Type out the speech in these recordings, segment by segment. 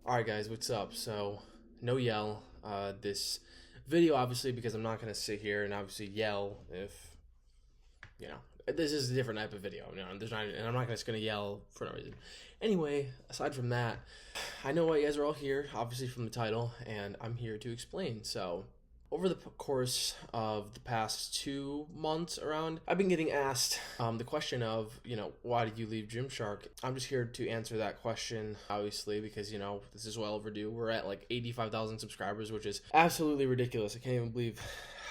Alright guys, what's up? So, no yell. This video, obviously, because I'm not going to sit here and obviously yell if, this is a different type of video. And I'm not just going to yell for no reason. Anyway, aside from that, I know why you guys are all here, obviously from the title, and I'm here to explain. So, over the course of the past 2 months around, I've been getting asked the question of, why did you leave Gymshark? I'm just here to answer that question, obviously, because, this is well overdue. We're at like 85,000 subscribers, which is absolutely ridiculous. I can't even believe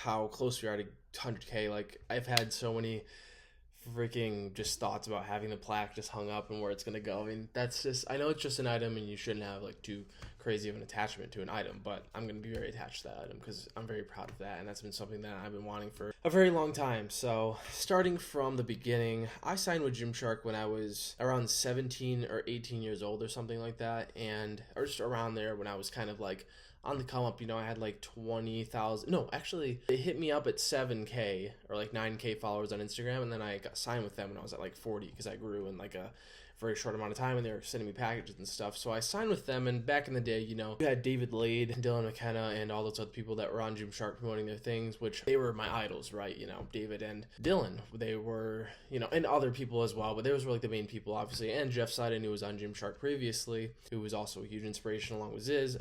how close we are to 100K. Like, I've had so many freaking just thoughts about having the plaque just hung up and where it's going to go. I mean, that's just, I know it's just an item and you shouldn't have like too crazy of an attachment to an item, but I'm going to be very attached to that item because I'm very proud of that, and that's been something that I've been wanting for a very long time. So starting from the beginning, I signed with Gymshark when I was around 17 or 18 years old or something like that, or just around there when I was kind of like on the come up. I had like 20,000. No, actually, they hit me up at 7K or like 9K followers on Instagram, and then I got signed with them when I was at like 40 because I grew in like a very short amount of time, and they were sending me packages and stuff. So I signed with them, and back in the day, you had David Lade, Dylan McKenna, and all those other people that were on Gymshark promoting their things, which they were my idols, right? David and Dylan, they were, and other people as well, but those were like the main people, obviously. And Jeff Seid, who was on Gymshark previously, who was also a huge inspiration along with Ziz.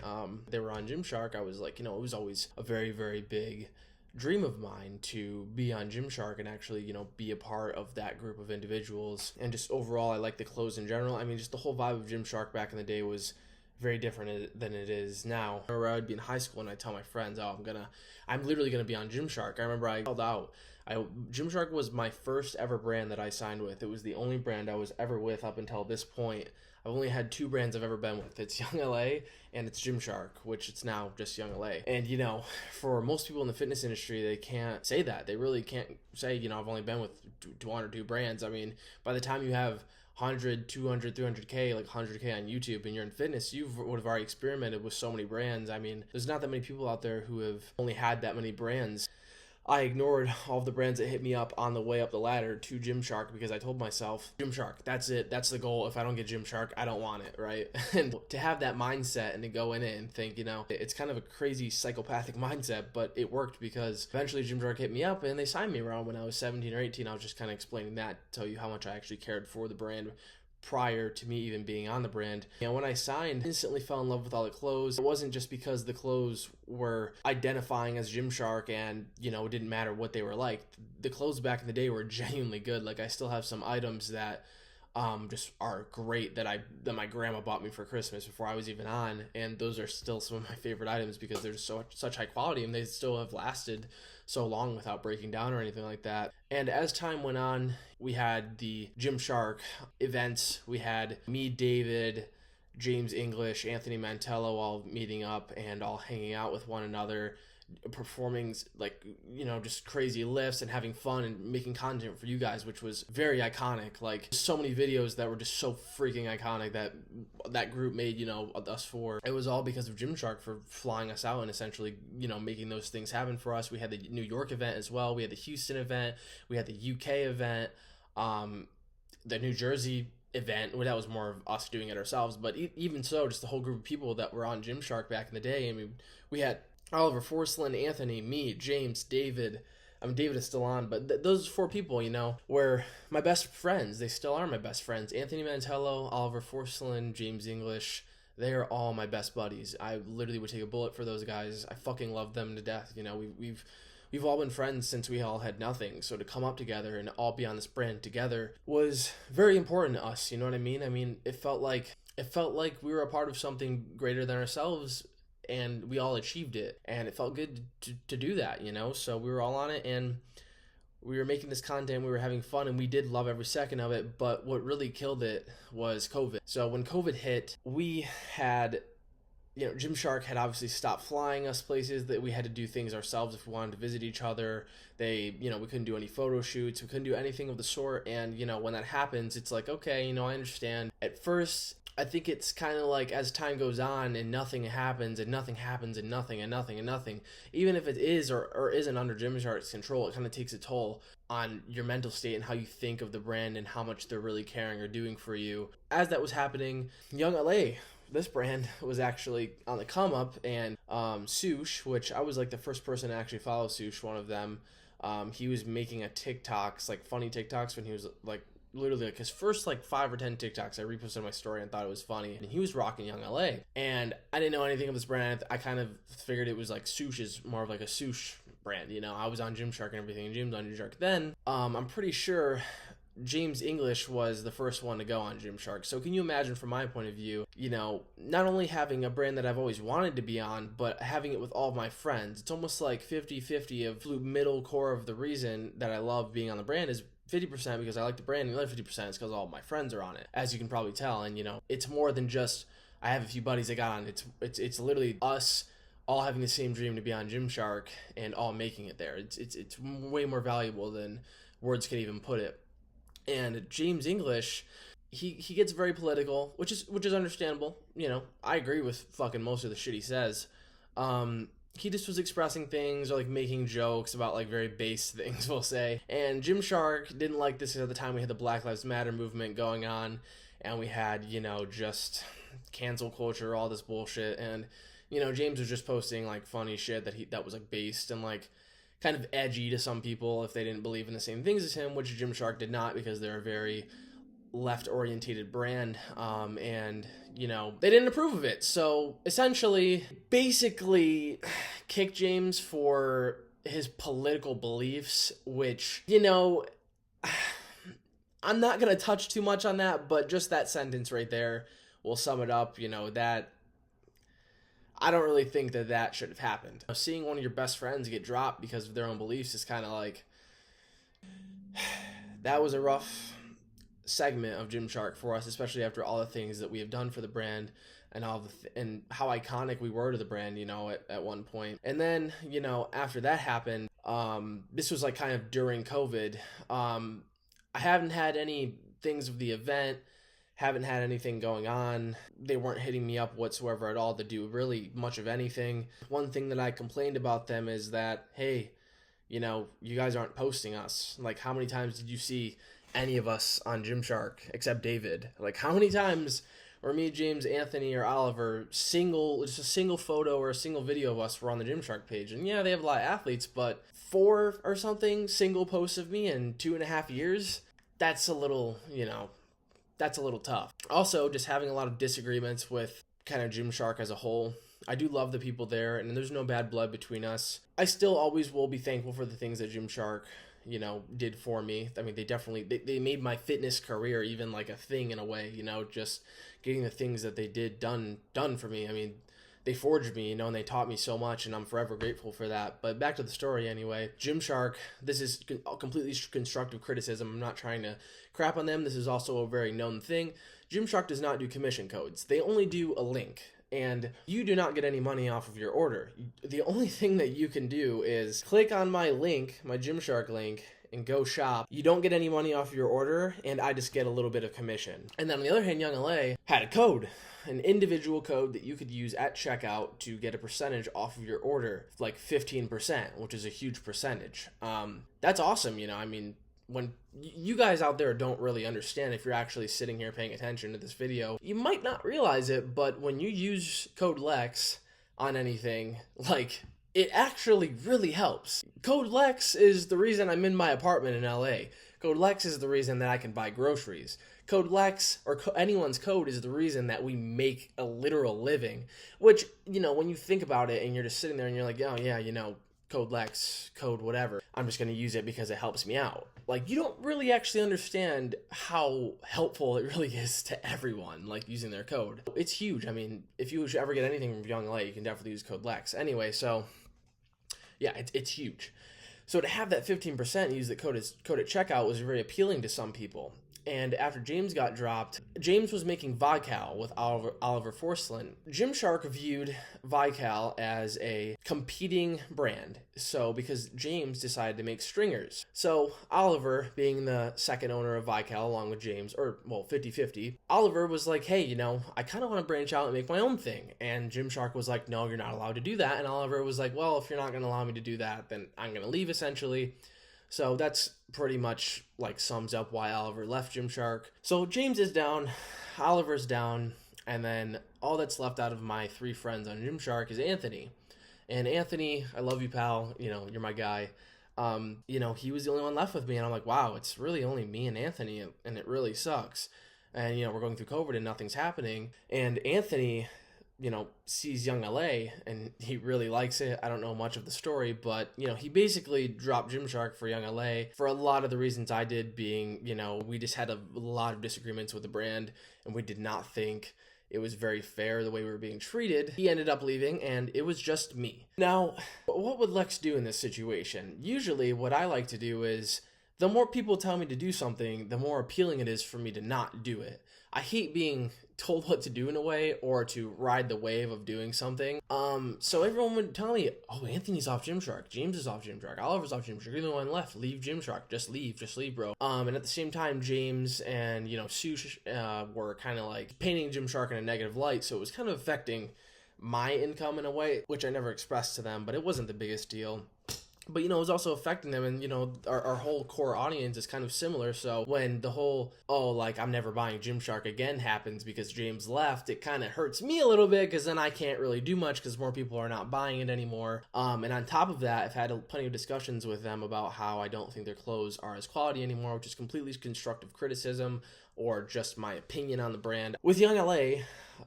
They were on Gymshark. I was like, it was always a very, very big dream of mine to be on Gymshark and actually, be a part of that group of individuals. And just overall, I like the clothes in general. I mean, just the whole vibe of Gymshark back in the day was very different than it is now. I remember I would be in high school and I'd tell my friends, I'm literally gonna be on Gymshark. I remember I held out. Gymshark was my first ever brand that I signed with. It was the only brand I was ever with up until this point. I've only had 2 brands I've ever been with. It's Young LA and it's Gymshark, which it's now just Young LA. And, for most people in the fitness industry, they can't say that. They really can't say, I've only been with 1 or 2 brands. I mean, by the time you have 100, 200, 300K, like 100K on YouTube and you're in fitness, you would have already experimented with so many brands. I mean, there's not that many people out there who have only had that many brands. I ignored all of the brands that hit me up on the way up the ladder to Gymshark because I told myself, Gymshark, that's it. That's the goal. If I don't get Gymshark, I don't want it, right? And to have that mindset and to go in it and think, it's kind of a crazy psychopathic mindset, but it worked because eventually Gymshark hit me up and they signed me around when I was 17 or 18. I was just kind of explaining that to tell you how much I actually cared for the brand prior to me even being on the brand. And when I signed, I instantly fell in love with all the clothes. It wasn't just because the clothes were identifying as Gymshark and, it didn't matter what they were like. The clothes back in the day were genuinely good. Like, I still have some items that just are great that my grandma bought me for Christmas before I was even on, and those are still some of my favorite items because they're such high quality and they still have lasted so long without breaking down or anything like that. And as time went on, we had the Gymshark events. We had me, David, James English, Anthony Mantello all meeting up and all hanging out with one another, performing just crazy lifts and having fun and making content for you guys, which was very iconic. Like, so many videos that were just so freaking iconic that group made, us for. It was all because of Gymshark for flying us out and essentially, making those things happen for us. We had the New York event as well. We had the Houston event. We had the UK event. The New Jersey event, that was more of us doing it ourselves. But even so, just the whole group of people that were on Gymshark back in the day. I mean, we had Oliver Forslund, Anthony, me, James, David. I mean, David is still on, but those 4 people, were my best friends. They still are my best friends. Anthony Mantello, Oliver Forslund, James English, they are all my best buddies. I literally would take a bullet for those guys. I fucking love them to death. We've all been friends since we all had nothing. So to come up together and all be on this brand together was very important to us. You know what I mean? I mean, it felt like we were a part of something greater than ourselves, and we all achieved it, and it felt good to do that, so we were all on it, and we were making this content, we were having fun, and we did love every second of it. But what really killed it was COVID. So when COVID hit, we had, Gymshark had obviously stopped flying us places, that we had to do things ourselves if we wanted to visit each other. We couldn't do any photo shoots, we couldn't do anything of the sort. And when that happens, it's like, okay, I understand. At first, I think it's kind of like as time goes on and nothing happens and nothing happens and nothing and nothing and nothing, even if it is or isn't under Gymshark's control, it kind of takes a toll on your mental state and how you think of the brand and how much they're really caring or doing for you. As that was happening, Young LA this brand was actually on the come up, and Soosh, which I was like the first person to actually follow Soosh, one of them, he was making a TikToks, like funny TikToks, when he was like literally like his first like 5 or 10 TikToks I reposted on my story and thought it was funny, and he was rocking Young LA, and I didn't know anything of this brand. I kind of figured it was like Soosh is more of like a Soosh brand, you know. I was on Gymshark and everything, and James on Gymshark then. I'm pretty sure James English was the first one to go on Gymshark. So can you imagine, from my point of view, you know, not only having a brand that I've always wanted to be on, but having it with all of my friends. It's almost like 50-50 of the middle core of the reason that I love being on the brand is 50% because I like the brand, and the other 50% is because all of my friends are on it, as you can probably tell. And, you know, it's more than just I have a few buddies that got on. It's literally us all having the same dream to be on Gymshark and all making it there. It's way more valuable than words can even put it. And James English, he gets very political, which is understandable. You know, I agree with fucking most of the shit he says. He just was expressing things or like making jokes about like very base things, we'll say. And Gymshark didn't like this at the time we had the Black Lives Matter movement going on, and we had, you know, just cancel culture, all this bullshit. And, you know, James was just posting like funny shit that was like based and like kind of edgy to some people if they didn't believe in the same things as him, which Gymshark did not, because they're a very left-orientated brand, and, you know, they didn't approve of it. So essentially, basically kick James for his political beliefs, which, you know, I'm not going to touch too much on that, but just that sentence right there will sum it up. You know, that I don't really think that should have happened. Seeing one of your best friends get dropped because of their own beliefs is kind of like, that was a rough segment of Gymshark for us, especially after all the things that we have done for the brand and and how iconic we were to the brand, you know, at one point. And then, you know, after that happened, this was like kind of during COVID. I haven't had any things of the event. Haven't had anything going on. They weren't hitting me up whatsoever at all to do really much of anything. One thing that I complained about them is that, hey, you know, you guys aren't posting us. Like, how many times did you see any of us on Gymshark except David? Like, how many times were me, James, Anthony, or Oliver just a single photo or a single video of us were on the Gymshark page? And yeah, they have a lot of athletes, but 4 or something single posts of me in 2.5 years, that's a little, you know, that's a little tough. Also, just having a lot of disagreements with kind of Gymshark as a whole. I do love the people there, and there's no bad blood between us. I still always will be thankful for the things that Gymshark, you know, did for me. I mean, they made my fitness career even like a thing in a way, you know, just getting the things that they did done for me. I mean, they forged me, you know, and they taught me so much, and I'm forever grateful for that. But back to the story anyway. Gymshark, this is completely constructive criticism. I'm not trying to crap on them. This is also a very known thing. Gymshark does not do commission codes. They only do a link, and you do not get any money off of your order. The only thing that you can do is click on my link, my Gymshark link, and go shop. You don't get any money off your order, and I just get a little bit of commission. And then on the other hand, Young LA had a code, an individual code that you could use at checkout to get a percentage off of your order, like 15%, which is a huge percentage. That's awesome, you know. I mean, when you guys out there don't really understand, if you're actually sitting here paying attention to this video, you might not realize it, but when you use code Lexx on anything, like, it actually really helps. Code Lexx is the reason I'm in my apartment in LA. Code Lexx is the reason that I can buy groceries. Code Lexx, or anyone's code, is the reason that we make a literal living. Which, you know, when you think about it and you're just sitting there and you're like, oh yeah, you know, code Lexx, code whatever, I'm just going to use it because it helps me out. Like, you don't really actually understand how helpful it really is to everyone, like, using their code. It's huge. I mean, if you ever get anything from Young LA, you can definitely use code Lexx. Anyway, so yeah, it's huge. So to have that 15% and use the code at checkout was very appealing to some people. And after James got dropped, James was making Vical with Oliver Forslund. Gymshark viewed Vical as a competing brand. So because James decided to make stringers. So Oliver, being the second owner of Vical along with James, or well, 50-50, Oliver was like, hey, you know, I kind of want to branch out and make my own thing. And Gymshark was like, no, you're not allowed to do that. And Oliver was like, well, if you're not going to allow me to do that, then I'm going to leave, essentially. So that's pretty much like sums up why Oliver left Gymshark. So James is down, Oliver's down. And then all that's left out of my 3 friends on Gymshark is Anthony. And Anthony, I love you, pal. You know, you're my guy. You know, he was the only one left with me. And I'm like, wow, it's really only me and Anthony. And it really sucks. And, you know, we're going through COVID and nothing's happening. And Anthony, you know, sees Young LA and he really likes it. I don't know much of the story, but, you know, he basically dropped Gymshark for Young LA for a lot of the reasons I did, being, you know, we just had a lot of disagreements with the brand and we did not think it was very fair the way we were being treated. He ended up leaving and it was just me. Now, what would Lexx do in this situation? Usually what I like to do is, the more people tell me to do something, the more appealing it is for me to not do it. I hate being told what to do in a way or to ride the wave of doing something. So everyone would tell me, oh, Anthony's off Gymshark, James is off Gymshark, Oliver's off Gymshark, you're the one left, leave Gymshark, just leave, bro. And at the same time, James and, you know, Soosh were kind of like painting Gymshark in a negative light, so it was kind of affecting my income in a way, which I never expressed to them, but it wasn't the biggest deal. But, you know, it was also affecting them, and, you know, our whole core audience is kind of similar, so when the whole, oh, like, I'm never buying Gymshark again happens because James left, it kind of hurts me a little bit, because then I can't really do much, because more people are not buying it anymore. And on top of that, I've had plenty of discussions with them about how I don't think their clothes are as quality anymore, which is completely constructive criticism, or just my opinion on the brand. With Young LA,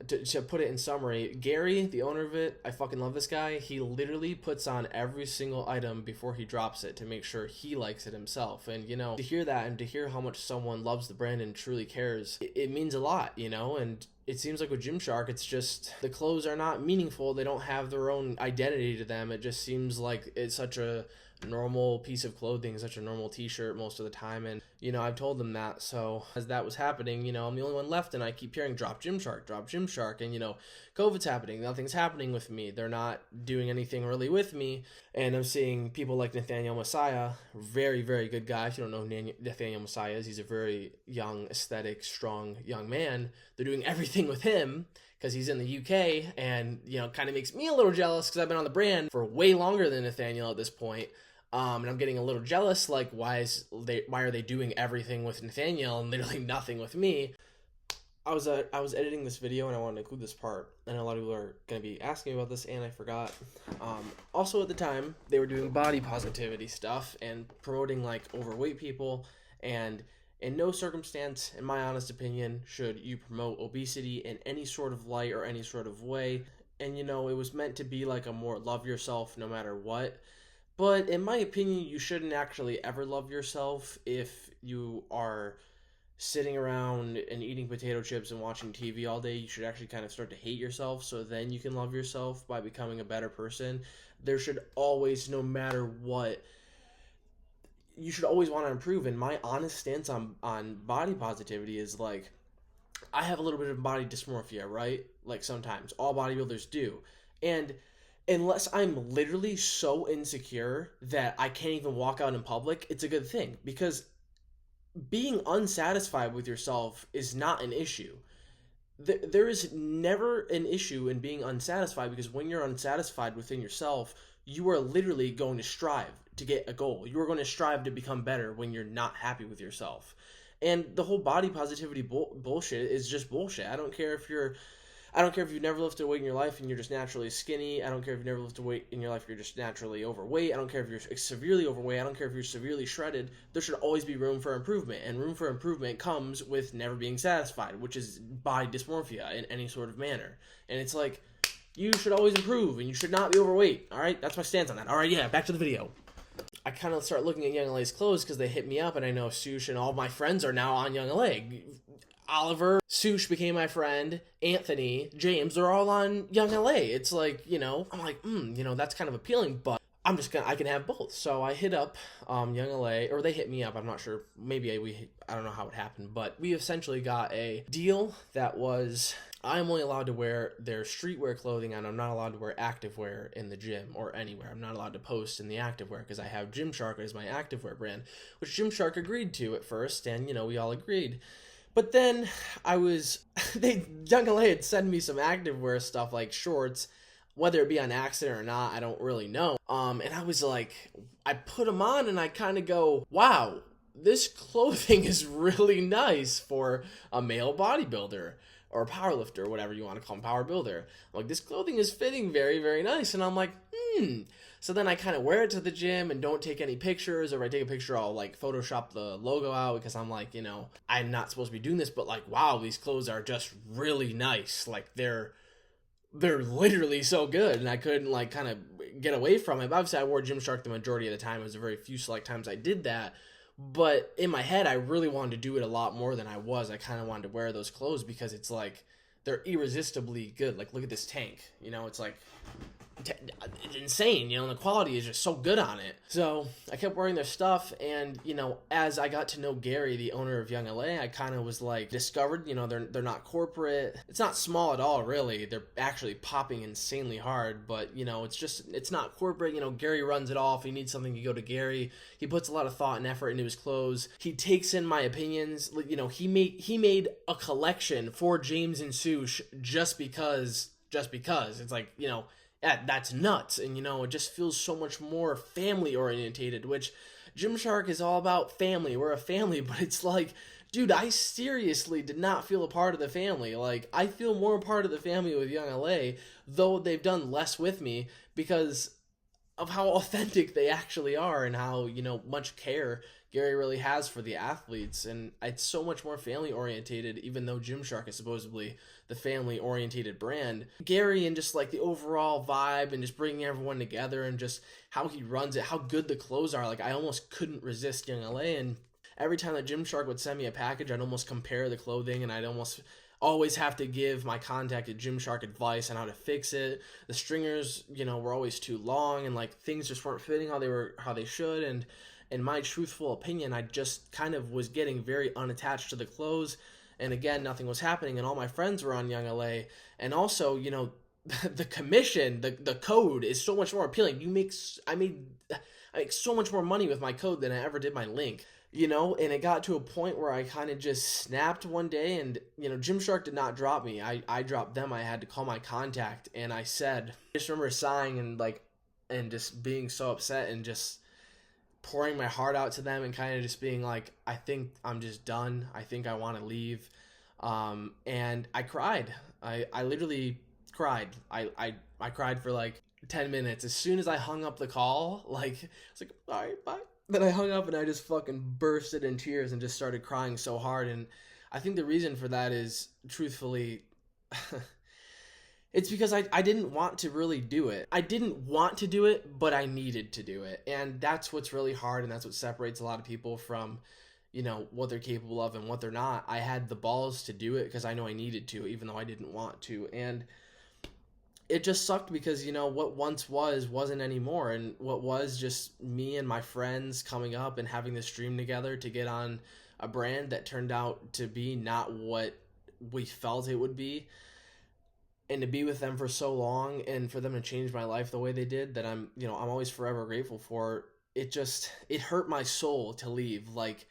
to put it in summary, Gary, the owner of it, I fucking love this guy. He literally puts on every single item before he drops it to make sure he likes it himself. And, you know, to hear that and to hear how much someone loves the brand and truly cares, it means a lot, you know? And it seems like with Gymshark, it's just, the clothes are not meaningful. They don't have their own identity to them. It just seems like it's such a normal piece of clothing, such a normal t-shirt most of the time. And, you know, I've told them that. So as that was happening, you know, I'm the only one left and I keep hearing drop Gymshark. And, you know, COVID's happening, nothing's happening with me, they're not doing anything really with me. And I'm seeing people like Nathaniel Messiah, very, very good guy. If you don't know who Nathaniel Messiah is, he's a very young, aesthetic, strong young man. They're doing everything with him because he's in the UK, and, you know, kind of makes me a little jealous because I've been on the brand for way longer than Nathaniel at this point. And I'm getting a little jealous, like, why are they doing everything with Nathaniel and literally nothing with me? I was editing this video and I wanted to include this part, and a lot of people are going to be asking me about this, and I forgot. Also at the time, they were doing body positivity stuff and promoting, like, overweight people, and in no circumstance, in my honest opinion, should you promote obesity in any sort of light or any sort of way. And, you know, it was meant to be like a more love yourself no matter what. But in my opinion, you shouldn't actually ever love yourself if you are sitting around and eating potato chips and watching TV all day. You should actually kind of start to hate yourself, so then you can love yourself by becoming a better person. There should always, no matter what, you should always want to improve. And my honest stance on body positivity is, like, I have a little bit of body dysmorphia, right? Like, sometimes. All bodybuilders do. And unless I'm literally so insecure that I can't even walk out in public, it's a good thing, because being unsatisfied with yourself is not an issue. There is never an issue in being unsatisfied, because when you're unsatisfied within yourself, you are literally going to strive to get a goal. You are going to strive to become better when you're not happy with yourself. And the whole body positivity bullshit is just bullshit. I don't care if you've never lifted a weight in your life and you're just naturally skinny. I don't care if you've never lifted a weight in your life and you're just naturally overweight. I don't care if you're severely overweight. I don't care if you're severely shredded. There should always be room for improvement. And room for improvement comes with never being satisfied, which is body dysmorphia in any sort of manner. And it's like, you should always improve and you should not be overweight. All right? That's my stance on that. All right, yeah, back to the video. I kind of start looking at Young LA's clothes because they hit me up, and I know Soosh and all my friends are now on Young LA. Oliver, Soosh became my friend, Anthony, James, they're all on Young LA. It's like, you know, I'm like, you know, that's kind of appealing, but I can have both. So I hit up Young LA, or they hit me up, I'm not sure, maybe I don't know how it happened, but we essentially got a deal that was, I'm only allowed to wear their streetwear clothing, and I'm not allowed to wear activewear in the gym or anywhere. I'm not allowed to post in the activewear because I have Gymshark as my activewear brand, which Gymshark agreed to at first, and, you know, we all agreed. But then Young LA had sent me some activewear stuff, like shorts, whether it be on accident or not, I don't really know. And I was like, I put them on and I kind of go, wow, this clothing is really nice for a male bodybuilder. or a power lifter, or whatever you want to call them, power builder. I'm like, this clothing is fitting very, very nice. And I'm like, So then I kind of wear it to the gym and don't take any pictures, or if I take a picture, I'll like Photoshop the logo out, because I'm like, I'm not supposed to be doing this, but like, wow, these clothes are just really nice. Like they're literally so good, and I couldn't like kind of get away from it. But obviously I wore Gymshark the majority of the time. It was a very few select times I did that. But in my head, I really wanted to do it a lot more than I was. I kind of wanted to wear those clothes because it's like, they're irresistibly good. Like, look at this tank. It's like, it's insane, and the quality is just so good on it. So I kept wearing their stuff, and as I got to know Gary, the owner of Young LA, I kind of was like, discovered, they're not corporate. It's not small at all, really. They're actually popping insanely hard, but it's not corporate. Gary runs it all. If he needs something, you go to Gary. He puts a lot of thought and effort into his clothes. He takes in my opinions. He made a collection for James and Soosh just because it's like, that's nuts. And it just feels so much more family orientated, which Gymshark is all about family. We're a family, but it's like, dude, I seriously did not feel a part of the family. Like, I feel more a part of the family with Young LA, though they've done less with me, because of how authentic they actually are, and how much care Gary really has for the athletes. And it's so much more family orientated, even though Gymshark is supposedly the family orientated brand. Gary, and just like the overall vibe, and just bringing everyone together, and just how he runs it, how good the clothes are. Like, I almost couldn't resist Young LA. And every time that Gymshark would send me a package, I'd almost compare the clothing, and I'd almost always have to give my contact at Gymshark advice on how to fix it. The stringers, were always too long, and like things just weren't fitting how they should. And in my truthful opinion, I just kind of was getting very unattached to the clothes. And again, nothing was happening, and all my friends were on Young LA. And also, the commission, the code is so much more appealing. I make so much more money with my code than I ever did my link. And it got to a point where I kind of just snapped one day, and, Gymshark did not drop me. I dropped them. I had to call my contact, and I just remember sighing and just being so upset, and just pouring my heart out to them, and kind of just being like, I think I'm just done. I think I want to leave. And I cried. I literally cried. I cried for like 10 minutes. As soon as I hung up the call, it's like, all right, bye. Then I hung up, and I just fucking bursted in tears and just started crying so hard. And I think the reason for that is, truthfully, it's because I didn't want to really do it. I didn't want to do it, but I needed to do it. And that's what's really hard, and that's what separates a lot of people from, what they're capable of and what they're not. I had the balls to do it because I know I needed to, even though I didn't want to. And it just sucked because, what once wasn't anymore. And what was just me and my friends coming up and having this dream together to get on a brand that turned out to be not what we felt it would be. And to be with them for so long, and for them to change my life the way they did, that I'm always forever grateful for. It hurt my soul to leave. Like,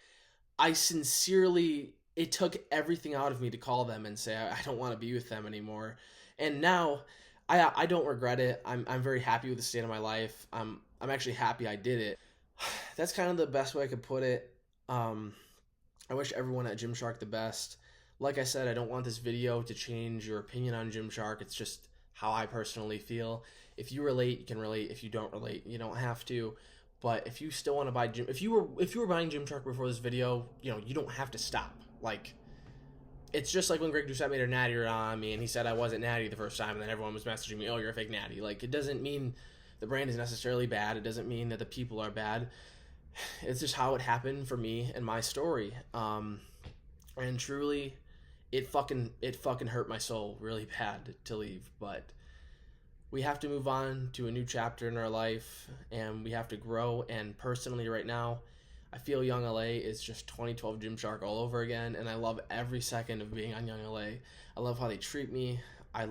it took everything out of me to call them and say, I don't want to be with them anymore. And now, I don't regret it. I'm very happy with the state of my life. I'm actually happy I did it. That's kind of the best way I could put it. I wish everyone at Gymshark the best. Like I said, I don't want this video to change your opinion on Gymshark. It's just how I personally feel. If you relate, you can relate. If you don't relate, you don't have to. But if you still want to buy if you were buying Gymshark before this video, you don't have to stop. Like, it's just like when Greg Doucette made a natty on me, and he said I wasn't natty the first time, and then everyone was messaging me, oh, you're a fake natty. Like, it doesn't mean the brand is necessarily bad. It doesn't mean that the people are bad. It's just how it happened for me and my story. And truly, it fucking hurt my soul really bad to leave. But we have to move on to a new chapter in our life, and we have to grow. And personally, right now, I feel Young LA is just 2012 Gymshark all over again, and I love every second of being on Young LA. I love how they treat me. I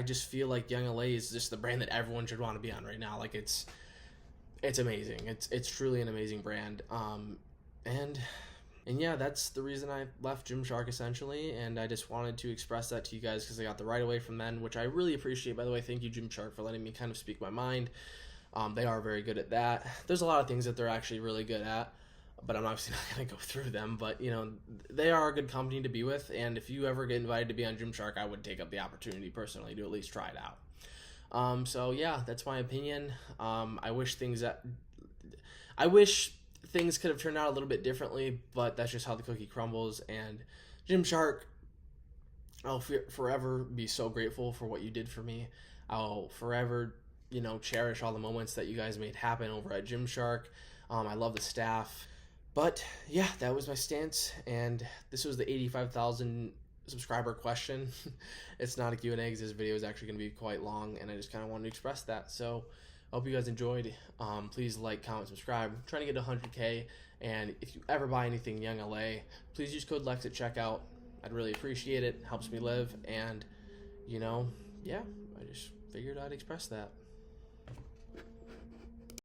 just feel like Young LA is just the brand that everyone should want to be on right now. Like, it's amazing. It's truly an amazing brand. And yeah, that's the reason I left Gymshark, essentially, and I just wanted to express that to you guys because I got the right away from them, which I really appreciate. By the way, thank you, Gymshark, for letting me kind of speak my mind. They are very good at that. There's a lot of things that they're actually really good at. but I'm obviously not going to go through them. But, you know, they are a good company to be with, and if you ever get invited to be on Gymshark, I would take up the opportunity personally to at least try it out. So yeah, that's my opinion. I wish things could have turned out a little bit differently, but that's just how the cookie crumbles. And Gymshark, I'll forever be so grateful for what you did for me. I'll forever, you know, cherish all the moments that you guys made happen over at Gymshark. I love the staff. But yeah, that was my stance, and this was the 85,000 subscriber question. It's not a Q&A because this video is actually going to be quite long, and I just kind of wanted to express that. So I hope you guys enjoyed. Please like, comment, subscribe. I'm trying to get to 100K, and if you ever buy anything Young LA, please use code Lexx at checkout. I'd really appreciate it. Helps me live, and, you know, yeah, I just figured I'd express that.